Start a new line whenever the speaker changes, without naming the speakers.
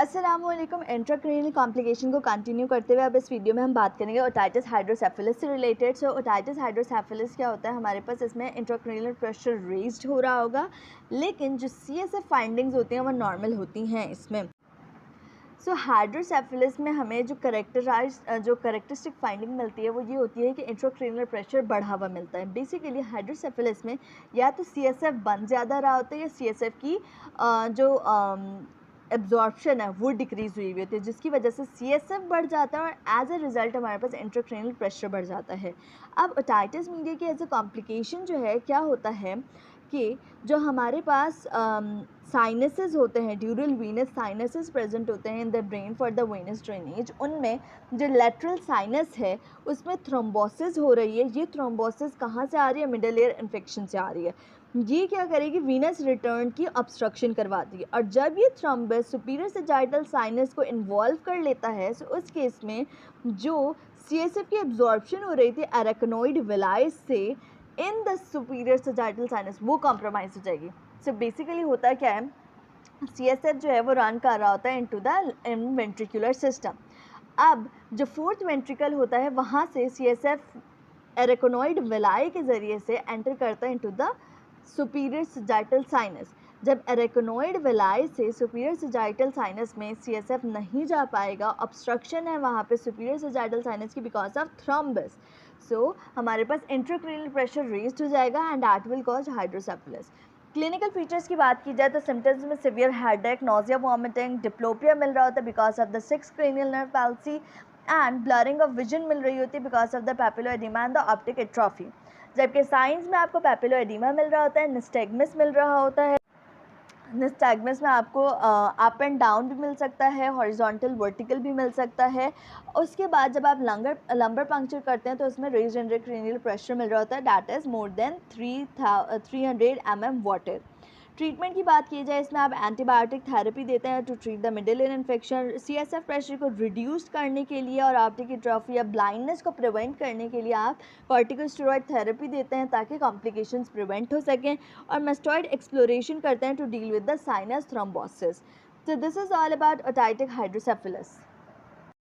अस्सलामुअलैकुम। Intracranial complication को continue करते हुए अब इस वीडियो में हम बात करेंगे ओटाइटिस हाइड्रोसेफेलस से रिलेटेड। सो ओटाइटिस हाइड्रोसेफेलस क्या होता है, हमारे पास इसमें इंट्राक्रैनियल प्रेशर रेज्ड हो रहा होगा, लेकिन जो सीएसएफ फाइंडिंग्स होती हैं वो नॉर्मल होती हैं इसमें। सो हाइड्रोसेफेलस में हमें जो करेक्टरिस्टिक फाइंडिंग मिलती है वो ये होती है कि इंट्राक्रैनियल प्रेशर बढ़ा हुआ मिलता है। बेसिकली हाइड्रोसेफेलस में या तो सीएसएफ बन ज़्यादा रहा होता है या सीएसएफ की जो एब्जॉर्प्शन है वो डिक्रीज़ हुई होती है, जिसकी वजह से सीएसएफ बढ़ जाता है और एज अ रिज़ल्ट हमारे पास इंट्राक्रैनियल प्रेशर बढ़ जाता है। अब ओटाइटिस मीडिया की एज अ कॉम्प्लिकेशन जो है क्या होता है कि जो हमारे पास साइनसेस होते हैं, ड्यूरल वीनस साइनसेस प्रेजेंट होते हैं in the brain for the venous drainage, उनमें जो लेटरल साइनस है उसमें थ्रोम्बोसिस हो रही है। ये थ्रोम्बोसिस कहाँ से आ रही है? मिडल ईयर इन्फेक्शन से आ रही है। ये क्या करेगी? वीनस रिटर्न की ऑब्स्ट्रक्शन करवाती है, और जब ये थ्रोम्बस सुपीरियर सजाइटल साइनस को इन्वॉल्व कर लेता है तो उस केस में जो सीएसएफ की एब्जॉर्प्शन हो रही थी एराकिनोइड विलाई से in the superior sagittal sinus वो कॉम्प्रोमाइज़ हो जाएगी। सो बेसिकली होता क्या है, सीएसएफ जो है वो रन कर रहा होता है इनटू द वेंट्रिकुलर सिस्टम। अब जो फोर्थ वेंट्रिकल होता है वहाँ से सीएसएफ एराकिनोइड विलाई के ज़रिए से एंटर करता है into the superior sagittal sinus. जब एराकिनोइड विलाई से सुपीरियर सजाइटल साइनस में सीएसएफ नहीं जा पाएगा, ऑब्स्ट्रक्शन है वहाँ पे सुपीरियर सजाइटल साइनस की बिकॉज ऑफ थ्रोम्बस, सो हमारे पास इंट्राक्रैनियल प्रेशर रेज्ड हो जाएगा and that will cause hydrocephalus. Clinical features की बात की जाए तो सिम्टम्स में severe headache, nausea, vomiting, diplopia मिल रहा होता है because of the 6th cranial nerve palsy, and blurring of vision मिल रही होती है because of the papilloedema and the optic atrophy. जबकि साइंस में आपको पैपिलोएडिमा मिल रहा होता है, निस्टैग्मस मिल रहा होता है। निस्टैग्मस में आपको अप एंड डाउन भी मिल सकता है, हॉरिजॉन्टल वर्टिकल भी मिल सकता है। उसके बाद जब आप लंबर पंक्चर करते हैं तो उसमें रेज्ड इंट्राक्रैनियल प्रेशर मिल रहा होता है, that is more than 300 mm water. Treatment की बात की जाए, इसमें आप एंटीबायोटिक थेरेपी देते हैं to treat the middle ear infection, CSF pressure को रिड्यूस करने के लिए और ऑप्टिक एट्रोफी या ब्लाइंडनेस को प्रिवेंट करने के लिए आप कॉर्टिकोस्टेरॉइड थेरेपी देते हैं ताकि कॉम्प्लिकेशंस प्रिवेंट हो सकें, और मेस्टॉइड एक्सप्लोरेशन करते हैं to deal with the sinus thrombosis. So this is all about otitic hydrocephalus.